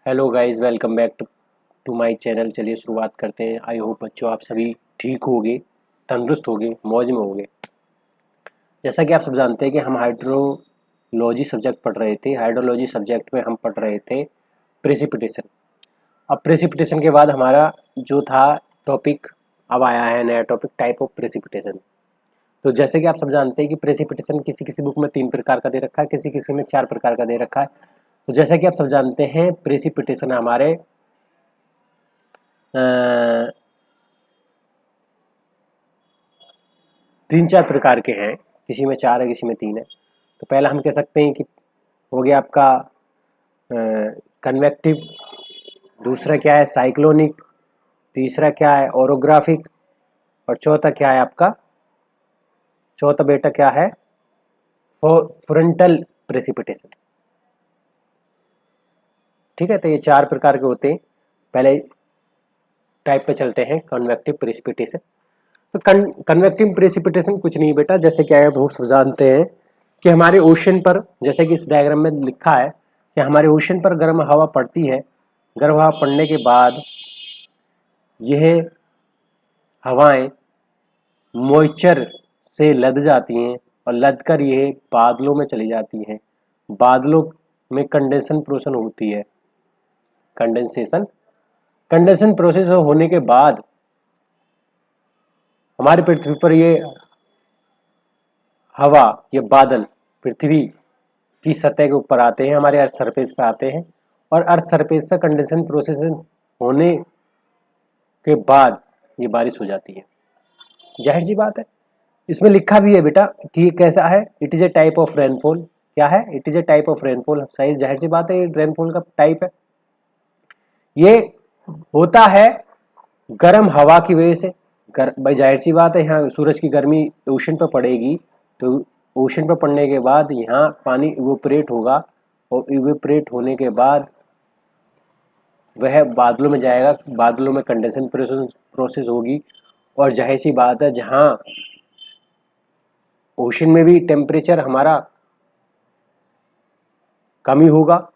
Hello guys, welcome back to my channel. चलिए शुरुआत करते हैं। आई होप बच्चों आप सभी ठीक होगे, तंदुरुस्त होगे, मौज में होगे। जैसा कि आप सब जानते हैं कि हम हाइड्रोलॉजी सब्जेक्ट पढ़ रहे थे। हाइड्रोलॉजी सब्जेक्ट में हम पढ़ रहे थे प्रेसिपिटेशन। अब प्रेसिपिटेशन के बाद हमारा जो था टॉपिक, अब आया है नया टॉपिक, टाइप ऑफ प्रेसिपिटेशन। तो जैसे कि आप सब जानते हैं कि प्रेसिपिटेशन किसी किसी बुक में 3 प्रकार का दे रखा है, किसी किसी में 4 प्रकार का दे रखा है। तो जैसा कि आप सब जानते हैं प्रेसिपिटेशन हमारे 3-4 प्रकार के हैं, किसी में 4 है, किसी में 3 है। तो पहला हम कह सकते हैं कि हो गया आपका कन्वेक्टिव, दूसरा क्या है साइक्लोनिक, तीसरा क्या है ओरोग्राफिक, और चौथा क्या है आपका, चौथा बेटा क्या है फ्रंटल प्रेसिपिटेशन। ठीक है, तो ये 4 प्रकार के होते हैं। पहले टाइप पे चलते हैं, कन्वेक्टिव प्रेसिपिटेशन। तो कन्वेक्टिव प्रेसिपिटेशन कुछ नहीं बेटा, जैसे क्या है वो सब जानते हैं कि हमारे ओशन पर, जैसे कि इस डायग्राम में लिखा है कि हमारे ओशन पर गर्म हवा पड़ती है। गर्म हवा पड़ने के बाद यह हवाएं मॉइस्चर से लद जाती हैं और लद कर यह बादलों में चली जाती हैं। बादलों में कंडेंसेशन प्रोसेस होती है। कंडेंसेशन प्रोसेस होने के बाद हमारी पृथ्वी पर ये हवा, ये बादल पृथ्वी की सतह के ऊपर आते हैं, हमारे अर्थ सरफेस पे आते हैं, और अर्थ सरफेस पे कंडेंसेशन प्रोसेस होने के बाद ये बारिश हो जाती है। जाहिर सी बात है, इसमें लिखा भी है बेटा कि ये कैसा है, it is a type of rainfall. क्या है? It is a type of rainfall. सही, जाहिर सी बात है, ये रेनफॉल का टाइप है। ये होता है गर्म हवा की वजह से। भाई जाहिर सी बात है, यहाँ सूरज की गर्मी ओशन पर पड़ेगी, तो ओशन पर पड़ने के बाद यहाँ पानी इवेपोरेट होगा, और इवेपोरेट होने के बाद वह बादलों में जाएगा। बादलों में कंडेंसेशन प्रोसेस होगी, और जाहिर सी बात है जहाँ ओशन में भी टेम्परेचर हमारा कमी होगा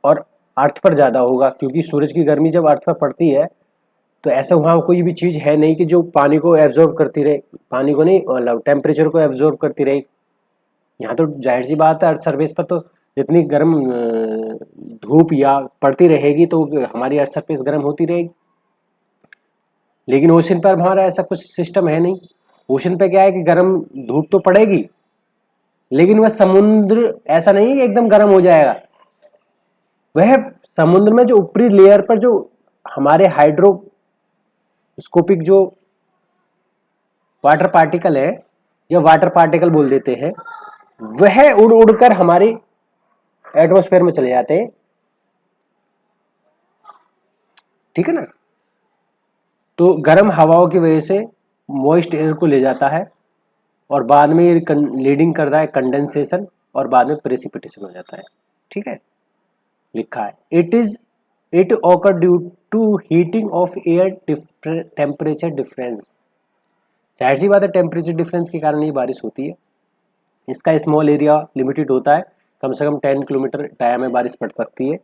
और अर्थ पर ज़्यादा होगा, क्योंकि सूरज की गर्मी जब अर्थ पर पड़ती है तो ऐसा वहाँ कोई भी चीज़ है नहीं कि जो पानी को एब्जॉर्व करती रहे, पानी को नहीं मतलब टेम्परेचर को एब्जॉर्व करती रहे। यहाँ तो जाहिर सी बात है अर्थ सरफेस पर तो जितनी गर्म धूप या पड़ती रहेगी तो हमारी अर्थ सरफेस गर्म होती रहेगी। लेकिन ओशन पर हमारा ऐसा कुछ सिस्टम है नहीं। ओशन पे क्या है कि गर्म धूप तो पड़ेगी, लेकिन वह समुद्र ऐसा नहीं है कि एकदम गर्म हो जाएगा। वह समुद्र में जो ऊपरी लेयर पर जो हमारे हाइड्रोस्कोपिक जो वाटर पार्टिकल है, या वाटर पार्टिकल बोल देते हैं, वह उड़ उड़कर हमारी एटमॉस्फेयर में चले जाते हैं। ठीक है ना? तो गर्म हवाओं की वजह से मॉइस्ट एयर को ले जाता है, और बाद में ये लीडिंग करता है कंडेंसेशन, और बाद में प्रेसिपिटेशन हो जाता है। ठीक है, लिखा है it occur due to heating of air temperature difference. जाहिर सी बात है टेम्परेचर डिफरेंस के कारण ये बारिश होती है। इसका स्मॉल एरिया लिमिटेड होता है, कम से कम 10 किलोमीटर डाया में बारिश पड़ सकती है,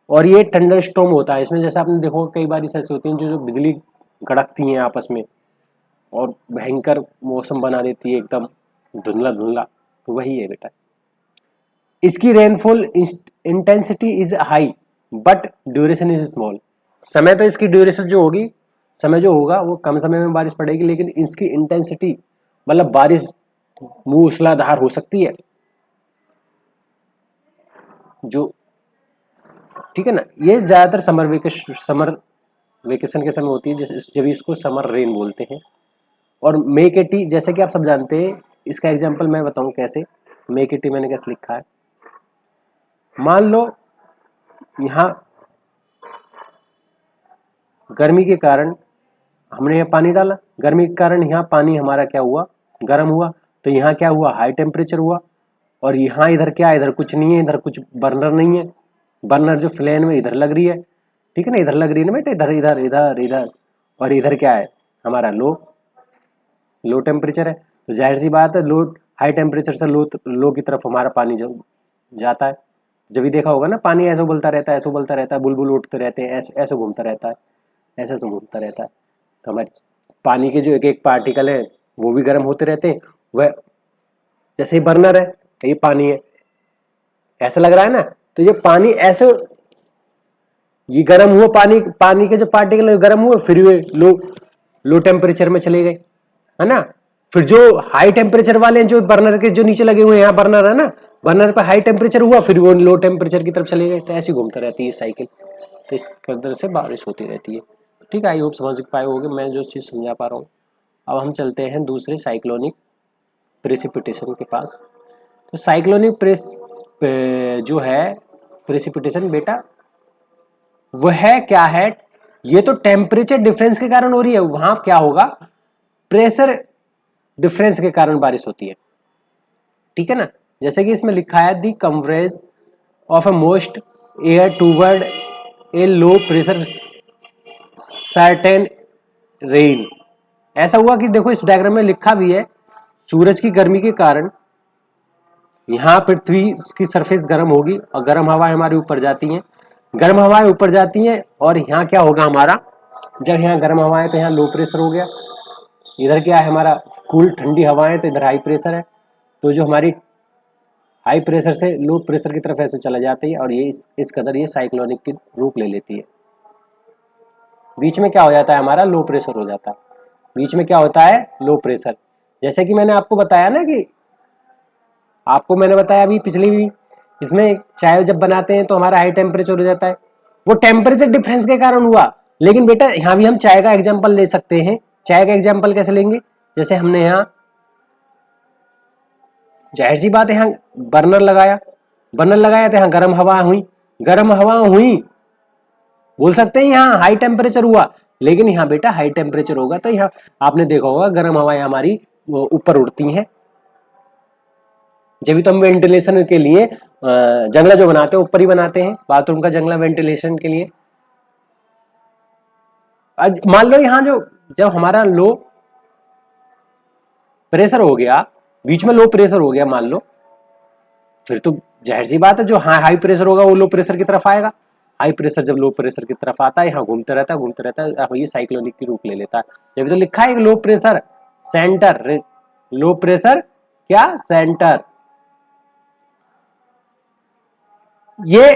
और ये थंडर स्टॉर्म होता है। इसमें जैसे आपने देखो कई बारिश ऐसी होती हैं जो बिजली कड़कती हैं आपस में और भयंकर मौसम बना देती है, एकदम धुंधला धुंधला। तो वही है बेटा। इसकी rainfall intensity is high but duration is small. समय तो इसकी ड्यूरेशन जो होगी, समय जो होगा वो कम समय में बारिश पड़ेगी, लेकिन इसकी इंटेंसिटी मतलब बारिश मूसलाधार हो सकती है जो। ठीक है ना? ये ज्यादातर समर वेकेशन के समय होती है, जब इसको समर रेन बोलते हैं। और मेकेटी, जैसे कि आप सब जानते हैं, इसका एग्जांपल मैं बताऊं कैसे। मेकेटी मैंने कैसे लिखा है, मान लो यहाँ गर्मी के कारण हमने यहाँ पानी डाला, गर्मी के कारण यहाँ पानी हमारा क्या हुआ, गर्म हुआ। तो यहाँ क्या हुआ, हाई टेम्परेचर हुआ। और यहाँ इधर क्या है, इधर कुछ नहीं है, इधर कुछ बर्नर नहीं है। बर्नर जो फ्लेम में इधर लग रही है, ठीक है ना, इधर लग रही है ना बेटा, इधर इधर इधर इधर, और इधर क्या है हमारा लो टेम्परेचर है। तो जाहिर सी बात है लो हाई टेम्परेचर से लो की तरफ हमारा पानी जो जाता है। जब भी देखा होगा ना, पानी ऐसे उबलता रहता है, ऐसे उबलता रहता है, बुलबुल उठते रहते हैं, ऐसे ऐसे घूमता रहता है, ऐसे ऐसे घूमता रहता है। तो हमारे पानी के जो एक एक पार्टिकल है वो भी गर्म होते रहते हैं। वह जैसे ही बर्नर है, ये पानी है, ऐसा लग रहा है ना, तो ये पानी ऐसे, ये गर्म हुआ, पानी पानी के जो पार्टिकल है गर्म हुए, फिर ये लो लो टेम्परेचर में चले गए, है ना। फिर जो हाई टेम्परेचर वाले हैं, जो बर्नर के जो नीचे लगे हुए हैं, यहाँ बर्नर है ना, बर्नर पे हाई टेम्परेचर हुआ, फिर वो लो टेम्परेचर की तरफ चले गए। तो ऐसी घूमता रहती है साइकिल। तो इस तरह से बारिश होती रहती है। ठीक है, आई होप समझ पाए होगे मैं जो चीज़ समझा पा रहा हूँ। अब हम चलते हैं दूसरे साइक्लोनिक प्रेसिपिटेशन के पास। तो साइक्लोनिक जो है प्रेसिपिटेशन बेटा, वह क्या है, ये तो टेम्परेचर डिफरेंस के कारण हो रही है, वहां क्या होगा, प्रेशर डिफरेंस के कारण बारिश होती है। ठीक है ना। जैसे कि इसमें लिखा है the convergence of a most air toward a low pressure certain rain. ऐसा हुआ कि देखो इस डायग्राम में लिखा भी है, सूरज की गर्मी के कारण यहाँ पृथ्वी की सरफेस गर्म होगी और गर्म हवाएं हमारे ऊपर जाती हैं, गर्म हवाएं ऊपर जाती हैं, और यहाँ क्या होगा हमारा, जब यहाँ गर्म हवाएं तो यहाँ लो प्रेशर हो गया, इधर क्या है हमारा कूल ठंडी हवाएं, तो इधर हाई प्रेशर है। तो जो हमारी हाई प्रेशर से लो प्रेशर की तरफ ऐसे चला जाती है, और ये इस कदर ये साइक्लोनिक की रूप ले लेती है। बीच में क्या हो जाता है हमारा, लो प्रेशर हो जाता है। बीच में क्या होता है, लो प्रेशर। जैसे कि मैंने आपको बताया ना, कि आपको मैंने बताया अभी पिछली भी, इसमें चाय जब बनाते हैं तो हमारा हाई टेम्परेचर हो जाता है, वो टेम्परेचर डिफरेंस के कारण हुआ। लेकिन बेटा यहाँ भी हम चाय का एग्जाम्पल ले सकते हैं। चाय का एग्जाम्पल कैसे लेंगे, जैसे हमने यहाँ जाहिर सी बात है यहाँ बर्नर लगाया, बर्नर लगाया तो यहाँ गर्म हवा हुई, गर्म हवा हुई, बोल सकते हैं यहाँ हाई टेम्परेचर हुआ। लेकिन यहाँ बेटा हाई टेम्परेचर होगा तो यहाँ आपने देखा होगा गर्म हवाएं हमारी ऊपर उड़ती हैं। जब तो हम वेंटिलेशन के लिए जंगला जो बनाते हैं ऊपर ही बनाते हैं, बाथरूम का जंगला वेंटिलेशन के लिए। मान लो यहाँ जो जब हमारा लो प्रेशर हो गया, बीच में लो प्रेशर हो गया मान लो, फिर तो जाहिर सी बात है जो हाई प्रेशर होगा वो लो प्रेशर की तरफ आएगा। हाई प्रेशर जब लो प्रेशर की तरफ आता है, यहाँ घूमते रहता है घूमते रहता है, ये साइक्लोनिक की रूप ले लेता है। जब तो लिखा है low pressure centre, low pressure क्या सेंटर, ये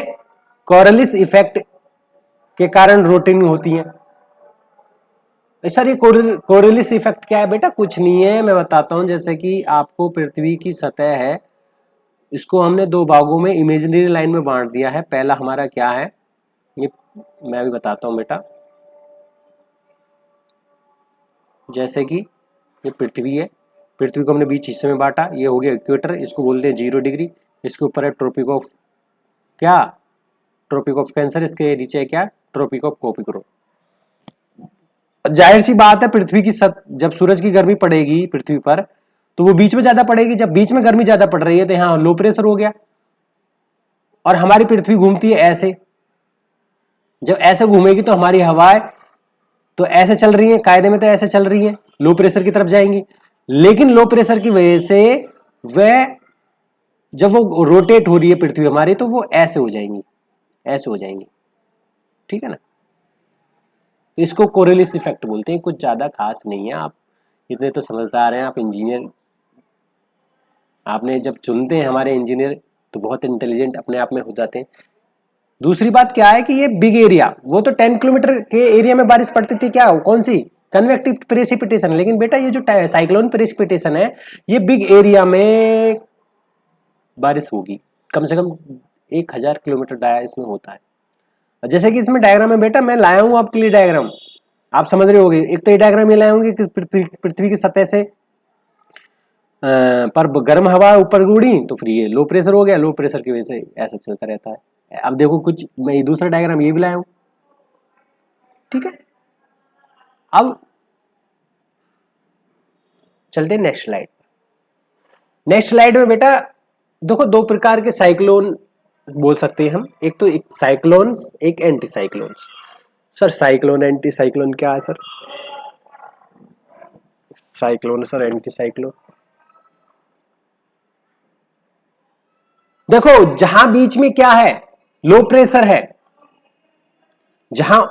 कोरलिस इफेक्ट के कारण रोटेटिंग होती है। सर ये कोरलिस इफेक्ट क्या है बेटा, कुछ नहीं है, मैं बताता हूं। जैसे कि आपको पृथ्वी की सतह है, इसको हमने दो भागों में इमेजिनरी लाइन में बांट दिया है। पहला हमारा क्या है, ये मैं अभी बताता हूं बेटा। जैसे कि ये पृथ्वी है, पृथ्वी को हमने बीच हिस्से में बांटा, ये हो गया इक्वेटर, इसको बोलते हैं 0 डिग्री। इसके ऊपर है ट्रॉपिक ऑफ क्या, ट्रॉपिक ऑफ कैंसर, इसके नीचे है क्या, ट्रॉपिक ऑफ कैप्रिकॉर्न। जाहिर सी बात है पृथ्वी की जब सूरज की गर्मी पड़ेगी पृथ्वी पर तो वो बीच में ज्यादा पड़ेगी। जब बीच में गर्मी ज्यादा पड़ रही है तो यहाँ लो प्रेशर हो गया, और हमारी पृथ्वी घूमती है ऐसे, जब ऐसे घूमेगी तो हमारी हवाएं तो ऐसे चल रही है, कायदे में तो ऐसे चल रही है, लो प्रेशर की तरफ जाएंगी। लेकिन लो प्रेशर की वजह से वह जब वो रोटेट हो रही है पृथ्वी हमारी, तो वो ऐसे हो जाएंगी, ऐसे हो जाएंगी। ठीक है ना। इसको कोरिलेस इफेक्ट बोलते हैं, कुछ ज्यादा खास नहीं है। आप इतने तो समझदार हैं, आप इंजीनियर, आपने जब चुनते हैं हमारे इंजीनियर तो बहुत इंटेलिजेंट अपने आप में हो जाते हैं। दूसरी बात क्या है कि ये बिग एरिया, वो तो 10 किलोमीटर के एरिया में बारिश पड़ती थी, क्या कौन सी, कन्वेक्टिव प्रेसिपिटेशन। लेकिन बेटा ये जो साइक्लोन प्रेसिपिटेशन है, ये बिग एरिया में बारिश होगी, कम से कम 1000 किलोमीटर डाया इसमें होता है। जैसे कि इसमें डायग्राम में बेटा मैं लाया हूं आपके लिए डायग्राम, आप समझ रहे होंगे। एक तो ये डायग्राम ये लाया हूँ कि पृथ्वी की सतह से पर गर्म हवा ऊपर उड़ी तो फिर ये लो प्रेशर हो गया, लो प्रेशर की वजह से ऐसा चलता रहता है। अब देखो कुछ मैं ये दूसरा डायग्राम ये भी लाया हूं। ठीक है, अब चलते हैं नेक्स्ट स्लाइड। नेक्स्ट स्लाइड में बेटा देखो दो प्रकार के साइक्लोन बोल सकते हैं हम, एक तो एक साइक्लोन्स, एक anti cyclones. Sir cyclone anti cyclone क्या है sir, cyclone sir anti cyclone. देखो जहां बीच में क्या है, लो प्रेशर है, जहां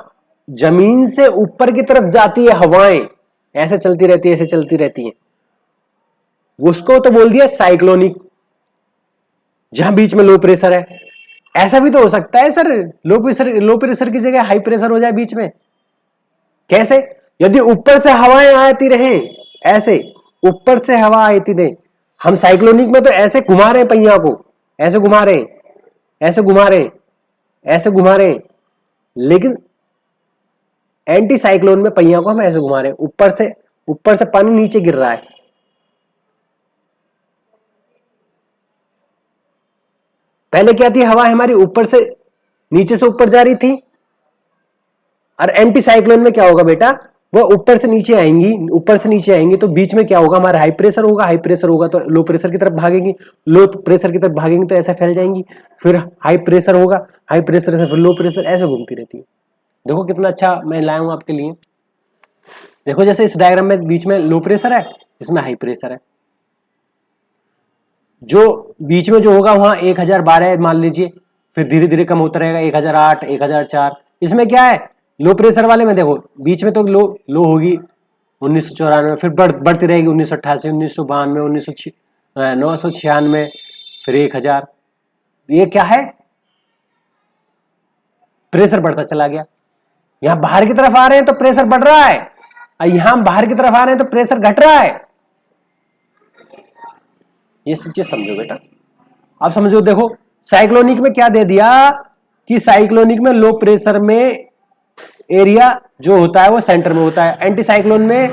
जमीन से ऊपर की तरफ जाती है हवाएं, ऐसे चलती रहती है, ऐसे चलती रहती हैं, उसको तो बोल दिया साइक्लोनिक। जहां बीच में लो प्रेशर है, ऐसा भी तो हो सकता है सर, लो प्रेशर की जगह हाई प्रेशर हो जाए बीच में। कैसे? यदि ऊपर से हवाएं आती रहे, ऐसे ऊपर से हवा आती रहे, हम साइक्लोनिक में तो ऐसे घुमा रहे हैं पहिया को, ऐसे घुमा रहे हैं, ऐसे घुमा रहे हैं, ऐसे घुमा रहे हैं, लेकिन एंटी साइक्लोन में पहिया को हम ऐसे घुमा रहे हैं, ऊपर से पानी नीचे गिर रहा है। पहले क्या थी, हवा हमारी ऊपर से नीचे से ऊपर जा रही थी, और एंटी साइक्लोन में क्या होगा बेटा, वो ऊपर से नीचे आएंगी, ऊपर से नीचे आएंगी, तो बीच में क्या होगा, हमारा हाई प्रेशर होगा, हाई प्रेशर होगा तो लो प्रेशर की तरफ भागेंगी, लो प्रेशर की तरफ भागेंगी तो ऐसे फैल जाएंगी, फिर हाई प्रेशर होगा, हाई प्रेशर से फिर लो प्रेशर, ऐसे घूमती रहती है। देखो कितना अच्छा मैं लाया हूं आपके लिए। देखो जैसे इस डायग्राम में बीच में लो प्रेशर है, इसमें हाई प्रेशर है, जो बीच में जो होगा वहां 1012 मान लीजिए, फिर धीरे धीरे कम होता रहेगा 1008, 1004। इसमें क्या है, लो प्रेशर वाले में देखो बीच में तो लो होगी 1994, फिर बढ़ती रहेगी 1988, 1992, 996, फिर 1000। ये क्या है, प्रेशर बढ़ता चला गया। यहां बाहर की तरफ आ रहे हैं तो प्रेशर बढ़ रहा है, और यहां बाहर की तरफ आ रहे हैं तो प्रेशर घट रहा है। ये चीज समझो बेटा, अब समझो। देखो साइक्लोनिक में क्या दे दिया कि साइक्लोनिक में लो प्रेशर में एरिया जो होता है वो सेंटर में होता है, एंटी साइक्लोन में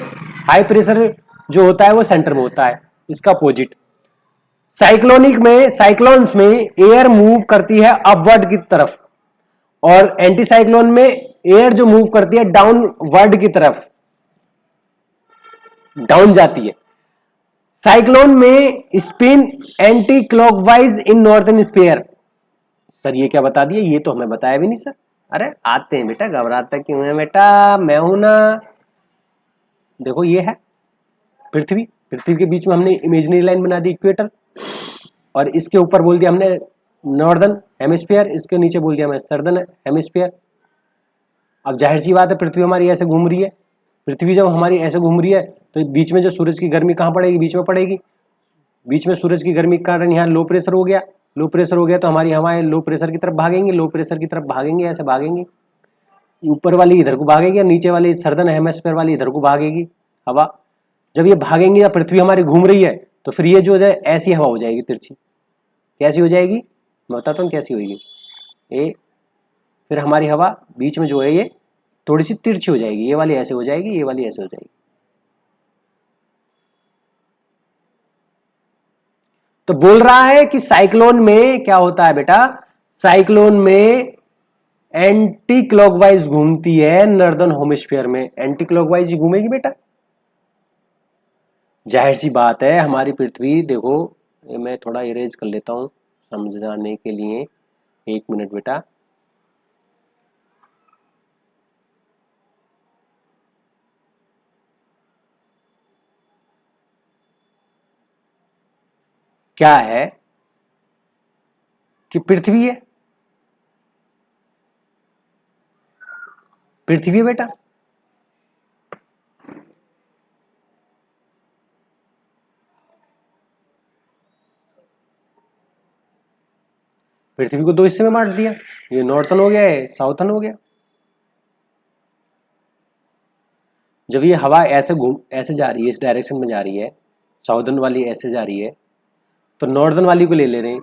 हाई प्रेशर जो होता है वो सेंटर में होता है, इसका अपोजिट। साइक्लोनिक में, साइक्लोन्स में एयर मूव करती है अपवर्ड की तरफ, और एंटी साइक्लोन में एयर जो मूव करती है डाउनवर्ड की तरफ, डाउन जाती है। साइक्लोन में spin anti clockwise in northern sphere. Sir ये क्या बता दिया, ये तो हमें बताया भी नहीं सर। अरे आते हैं बेटा, घबराता क्यों है बेटा, मैं हूं ना। देखो ये है पृथ्वी, पृथ्वी के बीच में हमने इमेजिनरी लाइन बना दी इक्वेटर, और इसके ऊपर बोल दिया हमने नॉर्दर्न हेमिस्फीयर, इसके नीचे बोल दिया हमने सर्दर्न हेमिस्फीयर। अब जाहिर सी बात है पृथ्वी हमारी ऐसे घूम रही है, पृथ्वी जब हमारी ऐसे घूम रही है तो बीच में जो सूरज की गर्मी कहाँ पड़ेगी, बीच में पड़ेगी। बीच में सूरज की गर्मी के कारण यहाँ लो प्रेशर हो गया, लो प्रेशर हो गया तो हमारी हवाएं लो प्रेशर की तरफ भागेंगी, लो प्रेशर की तरफ भागेंगे, ऐसे भागेंगी, ऊपर वाली इधर को भागेगी, नीचे वाली सर्दर्न हेमिस्फीयर वाली इधर को भागेगी हवा। जब ये भागेंगी या पृथ्वी हमारी घूम रही है तो फिर ये जो है ऐसी हवा हो जाएगी तिरछी। कैसी हो जाएगी, मैं बताता हूँ कैसी होगी। ये फिर हमारी हवा बीच में जो है ये थोड़ी सी तिरछी हो जाएगी, ये वाली ऐसे हो जाएगी, ये वाली ऐसे हो जाएगी। तो बोल रहा है कि साइक्लोन में क्या होता है बेटा, साइक्लोन में एंटी क्लॉकवाइज घूमती है नॉर्दर्न हेमिस्फीयर में, एंटी क्लॉकवाइज घूमेगी बेटा। जाहिर सी बात है हमारी पृथ्वी, देखो मैं थोड़ा इरेज कर लेता हूं समझाने के लिए, 1 मिनट बेटा। क्या है कि पृथ्वी है, पृथ्वी बेटा, पृथ्वी को 2 हिस्से में बांट दिया, ये नॉर्थन हो गया है, साउथन हो गया। जब ये हवा ऐसे जा रही है, इस डायरेक्शन में जा रही है, साउथर्न वाली ऐसे जा रही है, तो नॉर्दर्न वाली को ले ले रहे हैं।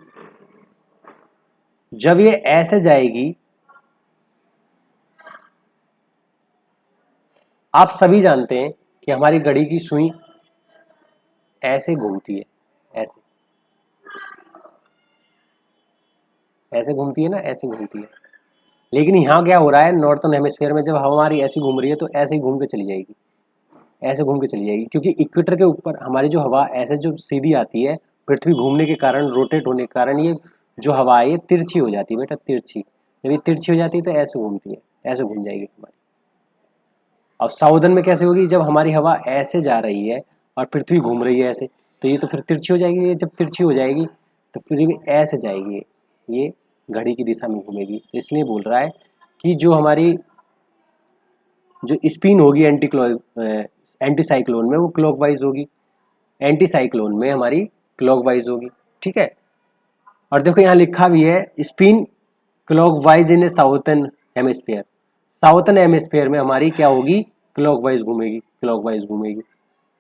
जब ये ऐसे जाएगी, आप सभी जानते हैं कि हमारी घड़ी की सुई ऐसे घूमती है, ऐसे ऐसे घूमती है ना, ऐसे घूमती है। लेकिन यहाँ क्या हो रहा है, नॉर्थर्न हेमिस्फीयर में जब हमारी ऐसी घूम रही है तो ऐसे ही घूम के चली जाएगी, ऐसे घूम के चली जाएगी, क्योंकि इक्वेटर के ऊपर हमारी जो हवा ऐसे जो सीधी आती है, पृथ्वी घूमने के कारण, रोटेट होने के कारण ये जो हवा है ये तिरछी हो जाती है बेटा, तिरछी। जब ये तिरछी हो जाती है तो ऐसे घूमती है, ऐसे घूम जाएगी हमारी। अब साउदर्न में कैसे होगी, जब हमारी हवा ऐसे जा रही है और पृथ्वी घूम रही है ऐसे, तो ये तो फिर तिरछी हो जाएगी। ये जब तिरछी हो जाएगी तो फिर भी ऐसे जाएगी, ये घड़ी की दिशा में घूमेगी। तो इसलिए बोल रहा है कि जो हमारी जो स्पिन होगी एंटी साइक्लोन में वो क्लॉकवाइज होगी, एंटी साइक्लोन में हमारी क्लॉकवाइज होगी। ठीक है, और देखो यहाँ लिखा भी है स्पिन क्लॉकवाइज इन ए साउथर्न हेमिस्फीयर। साउथर्न हेमिस्फीयर में हमारी क्या होगी, क्लॉकवाइज घूमेगी, क्लॉकवाइज घूमेगी।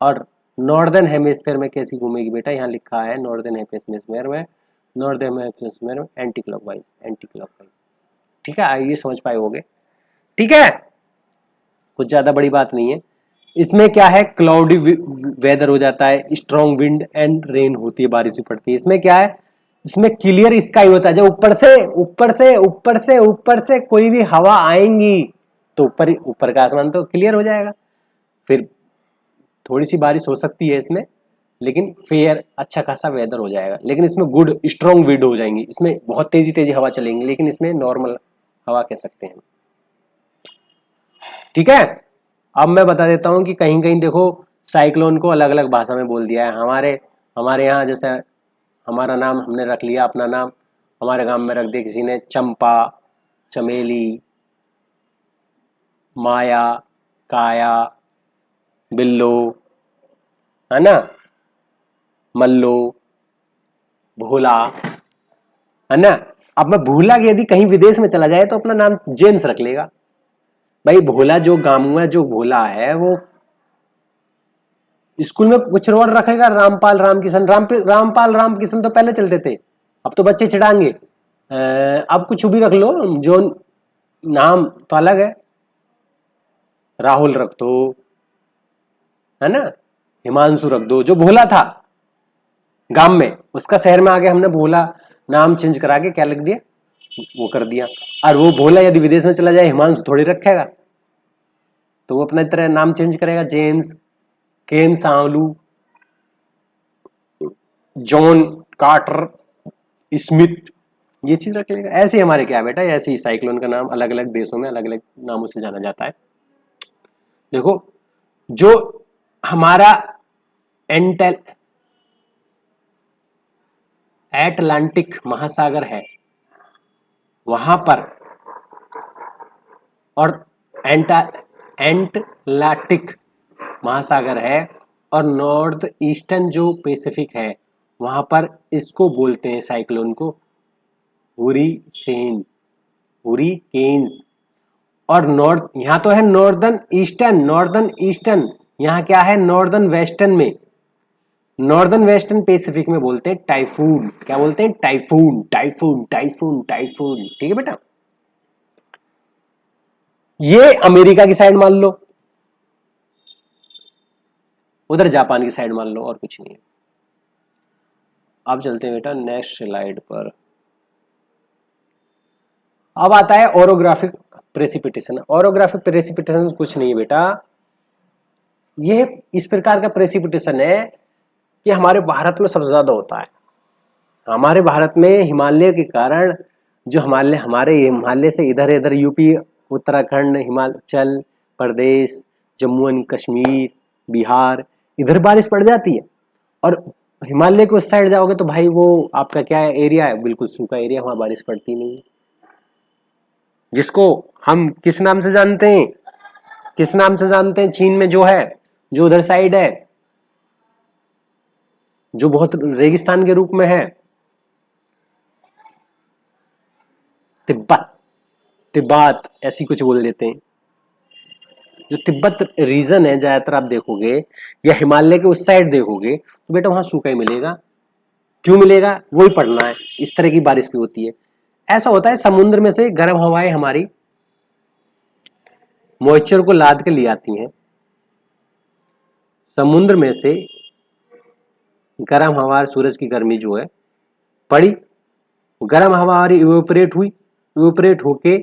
और नॉर्दर्न हेमिस्फीयर में कैसी घूमेगी बेटा, यहाँ लिखा है नॉर्दर्न हेमिस्फीयर में एंटी क्लॉकवाइज, एंटी क्लॉकवाइज। ठीक है, ये समझ पाए होगे। ठीक है, कुछ ज्यादा बड़ी बात नहीं है। इसमें क्या है, क्लाउडी वेदर हो जाता है, स्ट्रॉन्ग विंड एंड रेन होती है, बारिश भी पड़ती है। इसमें क्या है, इसमें क्लियर स्काई होता है। जब ऊपर से कोई भी हवा आएंगी तो ऊपर का आसमान तो क्लियर हो जाएगा। फिर थोड़ी सी बारिश हो सकती है इसमें, लेकिन फेयर अच्छा खासा वेदर हो जाएगा। लेकिन इसमें गुड स्ट्रॉन्ग विंड हो जाएंगी, इसमें बहुत तेजी तेजी हवा चलेंगी, लेकिन इसमें नॉर्मल हवा कह सकते हैं। ठीक है, अब मैं बता देता हूं कि कहीं कहीं देखो साइक्लोन को अलग अलग भाषा में बोल दिया है। हमारे यहाँ जैसे हमारा नाम हमने रख लिया, अपना नाम हमारे गांव में रख दिया किसी ने, चंपा, चमेली, माया, काया, बिल्लो, है ना, मल्लो, भोला, है ना। अब मैं भूला कि यदि कहीं विदेश में चला जाए तो अपना नाम जेम्स रख लेगा। भाई भोला जो गांव है, जो भोला है वो स्कूल में कुछ और रखेगा, रामपाल, रामकिशन, रामपाल रामकिशन तो पहले चलते थे, अब तो बच्चे चिढ़ाएंगे। अब कुछ भी रख लो, जो नाम तो अलग है, राहुल रख दो, है ना, हिमांशु रख दो। जो भोला था गांव में, उसका शहर में आके हमने भोला नाम चेंज करा के क्या लिख दिया, वो कर दिया। और वो भोला यदि विदेश में चला जाए, हिमांशु थोड़ी रखेगा, तो वो अपना तरह नाम चेंज करेगा, जेम्स, केम सावलू, जॉन कार्टर, स्मिथ, ये चीज रख लेगा। ऐसे हमारे क्या बेटा, ऐसे ही साइक्लोन का नाम अलग अलग देशों में अलग अलग नामों से जाना जाता है। देखो जो हमारा एटलांटिक महासागर है वहां पर, और एंटलांटिक महासागर है, और नॉर्थ ईस्टर्न जो पैसिफिक है वहां पर इसको बोलते हैं साइक्लोन को हुरिकेन्स। और नॉर्थ, यहाँ तो है नॉर्दर्न ईस्टर्न, यहाँ क्या है नॉर्दर्न वेस्टर्न में, नॉर्दर्न वेस्टर्न पैसिफिक में बोलते हैं टाइफून। क्या बोलते हैं, टाइफून, टाइफून, टाइफून, टाइफून। ठीक है बेटा, ये अमेरिका की साइड मान लो, उधर जापान की साइड मान लो, और कुछ नहीं है। अब चलते हैं बेटा नेक्स्ट स्लाइड पर। अब आता है ओरोग्राफिक प्रेसिपिटेशन। ओरोग्राफिक प्रेसिपिटेशन कुछ नहीं है बेटा, ये इस प्रकार का प्रेसिपिटेशन है कि हमारे भारत में सबसे ज्यादा होता है। हमारे भारत में हिमालय के कारण, जो हमारे हिमालय से इधर इधर यूपी, उत्तराखंड, हिमाचल प्रदेश, जम्मू एंड कश्मीर, बिहार, इधर बारिश पड़ जाती है। और हिमालय के उस साइड जाओगे तो भाई वो आपका क्या है, एरिया है बिल्कुल सूखा एरिया, वहां बारिश पड़ती नहीं है। जिसको हम किस नाम से जानते हैं, चीन में जो है, जो उधर साइड है, जो बहुत रेगिस्तान के रूप में है, तिब्बत ऐसी कुछ बोल देते हैं। जो तिब्बत रीजन है, ज्यादातर आप देखोगे या हिमालय के उस साइड देखोगे तो बेटा वहां सूखा ही मिलेगा। क्यों मिलेगा, वही पढ़ना है। इस तरह की बारिश भी होती है। ऐसा होता है समुद्र में से गर्म हवाएं हमारी मॉइस्चर को लाद के ले आती हैं। समुद्र में से गर्म हवा, सूरज की गर्मी जो है पड़ी, गर्म हवा हमारी इवेपोरेट हुई, इवेपोरेट होके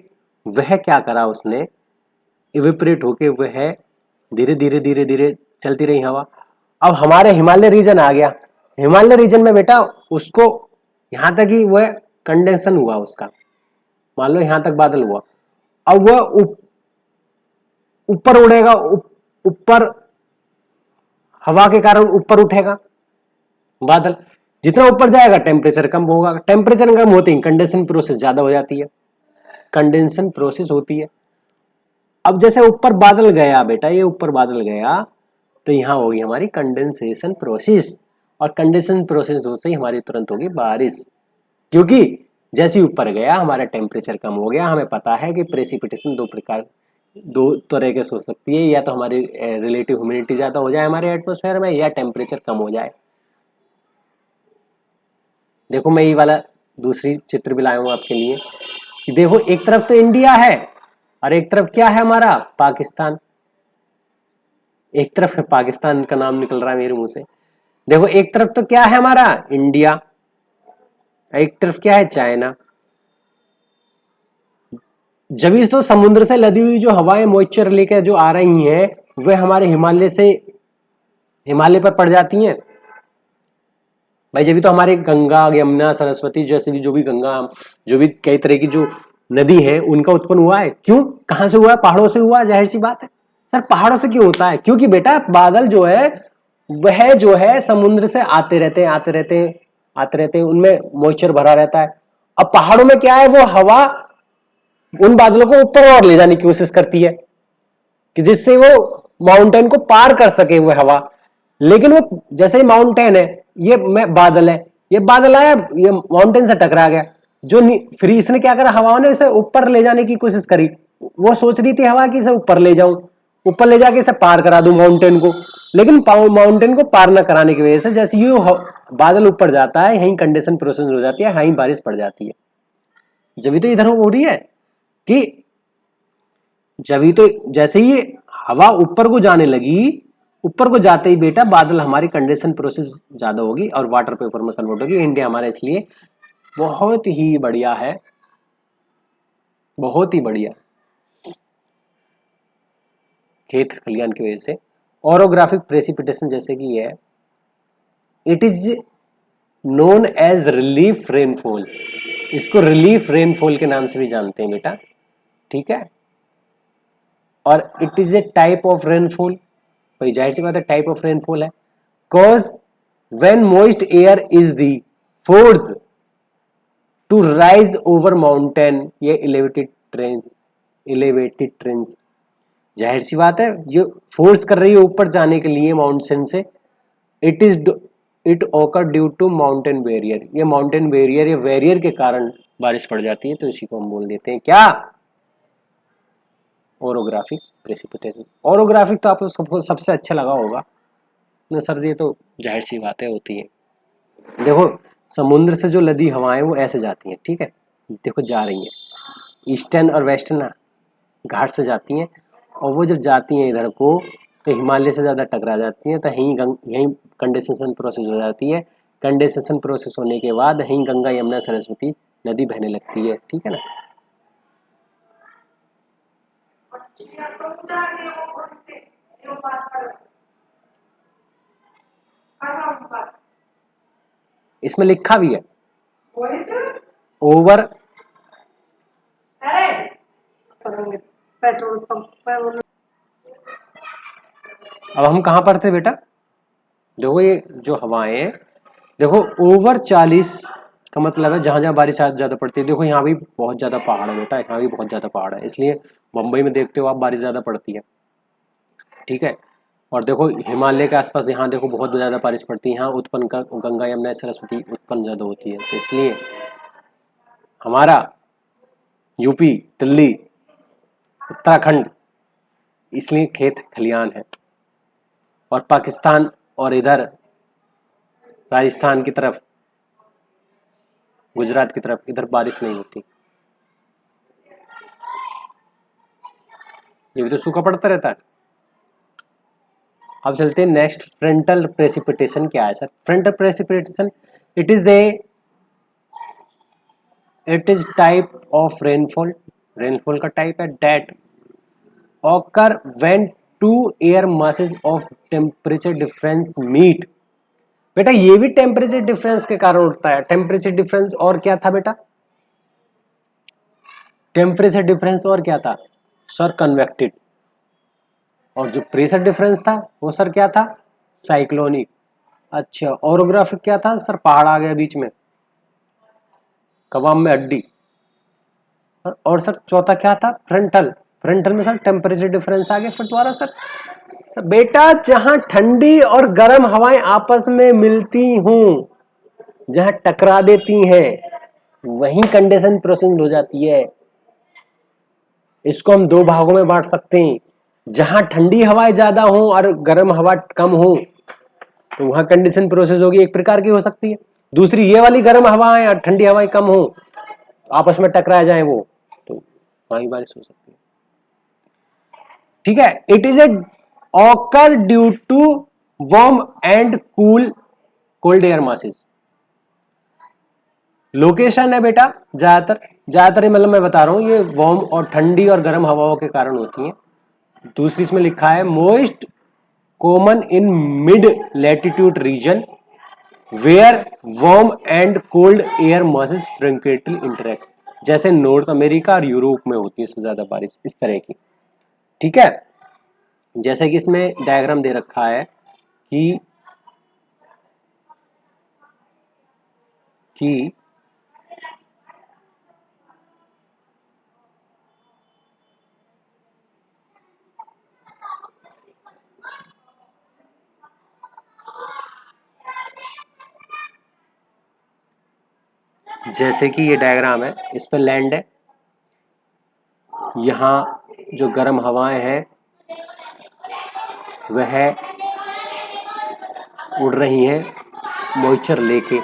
वह क्या करा उसने, इवेपोरेट होके वह धीरे धीरे धीरे धीरे चलती रही हवा। अब हमारे हिमालय रीजन आ गया। हिमालय रीजन में बेटा उसको यहां तक ही वह कंडेंसन हुआ उसका, मान लो यहां तक बादल हुआ। अब वह ऊपर उड़ेगा, ऊपर हवा के कारण ऊपर उठेगा बादल। जितना ऊपर जाएगा टेम्परेचर कम होगा, टेम्परेचर कम होते ही कंडेंसेशन प्रोसेस ज्यादा हो जाती है, कंडेंसेशन प्रोसेस होती है। अब जैसे ऊपर बादल गया बेटा, ये ऊपर बादल गया तो यहाँ होगी हमारी कंडेंसेशन प्रोसेस, और कंडेंसेशन प्रोसेस होते ही हमारी तुरंत होगी बारिश, क्योंकि जैसे ही ऊपर गया हमारा टेम्परेचर कम हो गया। हमें पता है कि प्रेसिपिटेशन दो तरह के हो सकती है, या तो हमारी रिलेटिव ह्यूमिडिटी ज्यादा हो जाए हमारे एटमॉस्फेयर में, या टेम्परेचर कम हो जाए। देखो मैं ये वाला दूसरी चित्र भी लाया हूं आपके लिए कि देखो एक तरफ तो इंडिया है और एक तरफ क्या है हमारा पाकिस्तान। एक तरफ पाकिस्तान का नाम निकल रहा है मेरे मुंह से। देखो एक तरफ तो क्या है हमारा इंडिया, एक तरफ क्या है चाइना। जब इस तो समुद्र से लदी हुई जो हवाएं मॉइस्चर लेकर जो आ रही हैं वे हमारे हिमालय पर पड़ जाती हैं भाई। जब भी तो हमारे गंगा यमुना सरस्वती जैसे भी जो भी गंगा जो भी कई तरह की जो नदी है उनका उत्पन्न हुआ है। क्यों, कहां से हुआ है? पहाड़ों से हुआ है। जाहिर सी बात है सर, पहाड़ों से क्यों होता है? क्योंकि बेटा बादल जो है वह जो है समुद्र से आते रहते हैं, उनमें मॉइस्चर भरा रहता है। अब पहाड़ों में क्या है, वो हवा उन बादलों को ऊपर और ले जाने की कोशिश करती है कि जिससे वो माउंटेन को पार कर सके वो हवा। लेकिन वो जैसे ही माउंटेन है, ये बादल है, ये बादल आया, ये माउंटेन से टकरा गया, जो फिर इसने क्या करा, हवा ने इसे ऊपर ले जाने की कोशिश करी। वो सोच रही थी हवा कि इसे ऊपर ले जाऊं, ऊपर ले जाके इसे पार करा दूं माउंटेन को। लेकिन माउंटेन को पार न कराने की वजह से जैसे ये बादल ऊपर जाता है, यहीं कंडीशन प्रोसेस हो जाती है, यहीं बारिश पड़ जाती है। जब तो इधर हो रही है कि जब तो जैसे ही हवा ऊपर को जाने लगी, ऊपर को जाते ही बेटा बादल हमारी कंडेंसेशन प्रोसेस ज्यादा होगी और वाटर पेपर में कन्वर्ट होगी। इंडिया हमारा इसलिए बहुत ही बढ़िया है, बहुत ही बढ़िया खेत खलियान की वजह से। ओरोग्राफिक प्रेसिपिटेशन जैसे कि है, it is known as relief rainfall. इसको रिलीफ रेनफॉल के नाम से भी जानते हैं बेटा, ठीक है। और it is a type of rainfall, भाई जाहिर सी बात है टाइप ऑफ रेनफॉल है। Cause when moist air is the force to rise over mountain, ये एलिवेटेड ट्रेन्स, जाहिर सी बात है ये फोर्स कर रही है ऊपर जाने के लिए माउंटेन से। It occur due to mountain barrier, ये माउंटेन बैरियर या बैरियर के कारण बारिश पड़ जाती है, तो इसी को हम बोल देते हैं क्या, ओरोग्राफिक प्रेसिपिटेशन। ओरोग्राफिक तो आपको सबको सबसे अच्छा लगा होगा ना सर जी, तो जाहिर सी बातें होती है। देखो समुद्र से जो लदी हवाएं वो ऐसे जाती हैं, ठीक है, देखो जा रही हैं ईस्टर्न और वेस्टर्न घाट से जाती हैं, और वो जब जाती हैं इधर को तो हिमालय से ज़्यादा टकरा जाती हैं, तो यहीं कंडेंसेशन प्रोसेस हो जाती है। कंडेंसेशन प्रोसेस होने के बाद यहीं गंगा यमुना सरस्वती नदी बहने लगती है, ठीक है ना। इसमें लिखा भी है ओवर पेट्रोल पंप। अब हम कहां पर थे बेटा, देखो ये जो हवाएं हैं, देखो ओवर 40 का मतलब है जहां जहां बारिश ज्यादा पड़ती है। देखो यहाँ भी बहुत ज्यादा पहाड़ है बेटा, यहाँ भी बहुत ज्यादा पहाड़ है, इसलिए मुंबई में देखते हो आप बारिश ज्यादा पड़ती है, ठीक है। और देखो हिमालय के आसपास यहाँ देखो बहुत ज्यादा बारिश पड़ती है, यहाँ उत्पन्न का गंगा यमुना सरस्वती उत्पन्न ज्यादा होती है, तो इसलिए हमारा यूपी दिल्ली उत्तराखंड इसलिए खेत खलियान है, और पाकिस्तान और इधर राजस्थान की तरफ गुजरात की तरफ इधर बारिश नहीं होती, ये भी तो सूखा पड़ता रहता है। अब चलते हैं नेक्स्ट, फ्रंटल प्रेसिपिटेशन क्या है सर। Frontal precipitation it is type of rainfall, rainfall का टाइप है that occur when two air masses of temperature difference meet. बेटा ये भी टेम्परेचर डिफरेंस के कारण उठता है। टेम्परेचर डिफरेंस और क्या था बेटा, टेम्परेचर डिफरेंस और क्या था सर, कन्वेक्टेड। और जो प्रेशर डिफरेंस था वो सर क्या था, साइक्लोनिक। अच्छा, ओरोग्राफिक क्या था सर? पहाड़ आ गया बीच में, कवाम में हड्डी। और सर चौथा क्या था? फ्रंटल। फ्रंटल में सर टेम्परेचर डिफरेंस आ गया। फिर दोबारा सर बेटा जहां ठंडी और गर्म हवाएं आपस में मिलती हूं, जहां टकरा देती हैं, वहीं कंडेंसेशन प्रोसेस हो जाती है। इसको हम दो भागों में बांट सकते हैं, जहां ठंडी हवाएं ज्यादा हो और गर्म हवा कम हो तो वहां कंडीशन प्रोसेस होगी, एक प्रकार की हो सकती है। दूसरी ये वाली गर्म हवाएं और ठंडी हवाएं कम हो, आपस में टकरा जाए वो, तो वहीं बारिश हो सकती है। ठीक है, it is a occur due to warm and cool cold air masses. Location है बेटा, ज्यादातर मतलब मैं बता रहा हूं ये वार्म और ठंडी और गर्म हवाओं के कारण होती है। दूसरी इसमें लिखा है most common in mid latitude region where warm and cold air masses frequently interact, जैसे नॉर्थ अमेरिका और यूरोप में होती है सबसे ज्यादा बारिश इस तरह की। ठीक है, जैसे कि इसमें डायग्राम दे रखा है कि जैसे कि ये डायग्राम है, इस पर लैंड है, यहाँ जो गर्म हवाएं हैं वह उड़ रही हैं मॉइस्चर लेके।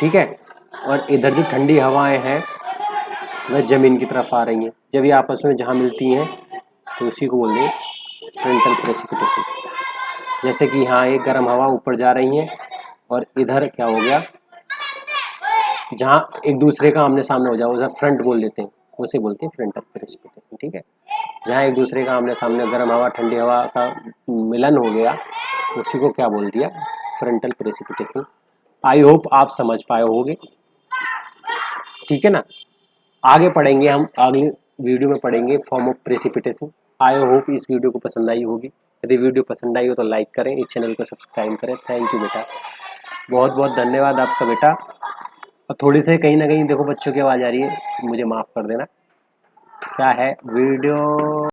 ठीक है, और इधर जो ठंडी हवाएं हैं वह जमीन की तरफ आ रही हैं। जब ये आपस में जहाँ मिलती हैं तो उसी को बोलते हैं फ्रंटल प्रेसिपिटेशन। जैसे कि यहाँ एक गर्म हवा ऊपर जा रही है और इधर क्या हो गया, जहाँ एक दूसरे का आमने सामने हो जाए उसे फ्रंट बोल देते हैं, उसे बोलते हैं फ्रंटल प्रेसिपिटेशन। ठीक है, जहाँ एक दूसरे का आमने सामने गर्म हवा ठंडी हवा का मिलन हो गया उसी को क्या बोल दिया, फ्रंटल प्रेसिपिटेशन। आई होप आप समझ पाए होंगे। ठीक है ना, आगे पढ़ेंगे हम, अगली वीडियो में पढ़ेंगे form of precipitation. I hope इस वीडियो को पसंद आई होगी। यदि वीडियो पसंद आई हो तो लाइक करें, इस चैनल को सब्सक्राइब करें। थैंक यू बेटा, बहुत बहुत धन्यवाद आपका बेटा। और थोड़ी से कहीं ना कहीं देखो बच्चों की आवाज़ आ रही है, मुझे माफ़ कर देना। क्या है वीडियो